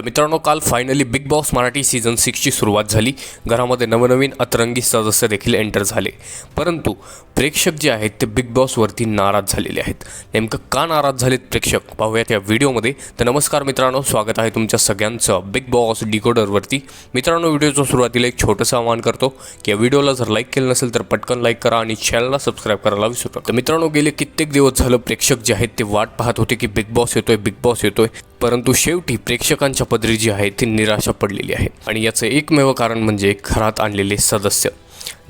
मित्रांनो, काल finally big boss Marathi season 6ची सुरुवात झाली. घरामध्ये नवनवीन अतरंगी सदस्य देखील एंटर झाले. परंतु प्रेक्षक जे आहेत ते बिग बॉसवरती नाराज झालेले आहेत. नेमकं का नाराज झालेत प्रेक्षक पाहूयात या व्हिडिओमध्ये. तर नमस्कार मित्रांनो, स्वागत आहे तुमच्या सगळ्यांचं बिग बॉस डिकोडरवरती. मित्रांनो, व्हिडिओच्या सुरुवातीला एक छोटंसं आवाहन करतो की या व्हिडिओला जर लाईक केलं नसेल तर पटकन लाईक करा आणि चॅनलला सबस्क्राईब करायला विसरू नका. तर मित्रांनो, गेले कित्येक दिवस झालं प्रेक्षक जे आहेत ते वाट पाहत होते की बिग बॉस येतोय. परंतु शेवटी प्रेक्षकांच्या पदरी जी आहे ती निराशा पडलेली आहे. आणि याचं एकमेव कारण म्हणजे घरात आणलेले सदस्य.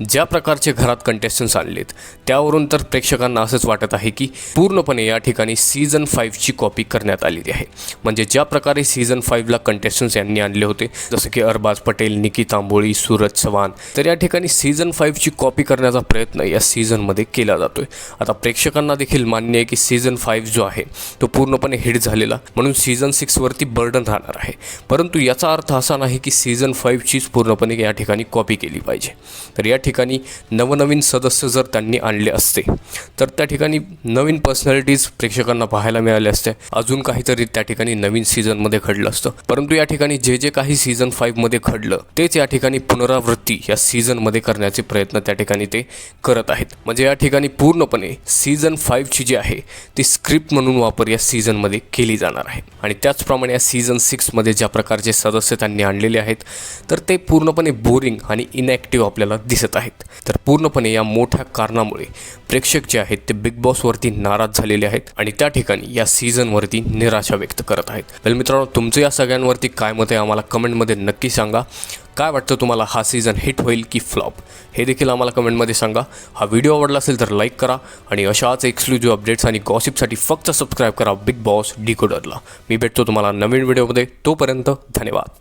ज्या प्रकारचे घरात कंटेस्टन्स आणलेत त्यावरून तर प्रेक्षकांना असंच वाटत आहे की पूर्णपणे या ठिकाणी सीझन 5ची कॉपी करण्यात आलेली आहे. म्हणजे ज्या प्रकारे सीझन 5ला कंटेस्टन्स यांनी आणले होते, जसं की अरबाज पटेल, निकी तांबोळी, सूरज चव्हाण, तर या ठिकाणी सीझन 5ची कॉपी करण्याचा प्रयत्न या सीझनमध्ये केला जातोय. आता प्रेक्षकांना देखील मान्य आहे की सीझन 5 जो आहे तो पूर्णपणे हिट झालेला, म्हणून सीझन 6वरती बर्डन राहणार आहे. परंतु याचा अर्थ असा नाही की सीझन 5चीच पूर्णपणे या ठिकाणी कॉपी केली पाहिजे. तर या ठिकाणी नवनवीन सदस्य जर त्यांनी आणले असते तर त्या ठिकाणी नवीन पर्सनॅलिटीज प्रेक्षकांना पाहायला मिळाले असते. अजून काहीतरी त्या ठिकाणी नवीन सीझनमध्ये घडलं असतं. परंतु या ठिकाणी जे काही सीझन 5मध्ये घडलं तेच या ठिकाणी पुनरावृत्ती या सीझनमध्ये करण्याचे प्रयत्न त्या ठिकाणी ते करत आहेत. म्हणजे या ठिकाणी पूर्णपणे सीझन 5ची जी आहे ती स्क्रिप्ट म्हणून वापर या सीझनमध्ये केली जाणार आहे. आणि त्याचप्रमाणे या सीझन 6मध्ये ज्या प्रकारचे सदस्य त्यांनी आणलेले आहेत तर ते पूर्णपणे बोरिंग आणि इनॅक्टिव्ह आपल्याला दिसत आहेत. तर पूर्णपणे या मोठ्या कारणामुळे प्रेक्षक जे आहेत ते बिग बॉसवरती नाराज झालेले आहेत आणि त्या ठिकाणी या सीझनवरती निराशा व्यक्त करत आहेत. तर मित्रांनो, तुमचं या सगळ्यांवरती काय मत आहे आम्हाला कमेंटमध्ये नक्की सांगा. काय वाटतं तुम्हाला, हा सीझन हिट होईल की फ्लॉप, हे देखील आम्हाला कमेंटमध्ये सांगा. हा व्हिडिओ आवडला असेल तर लाईक करा आणि अशाच एक्सक्लुझिव्ह अपडेट्स आणि गॉसिपसाठी फक्त सबस्क्राईब करा बिग बॉस डिकोडरला. मी भेटतो तुम्हाला नवीन व्हिडिओमध्ये. तोपर्यंत धन्यवाद.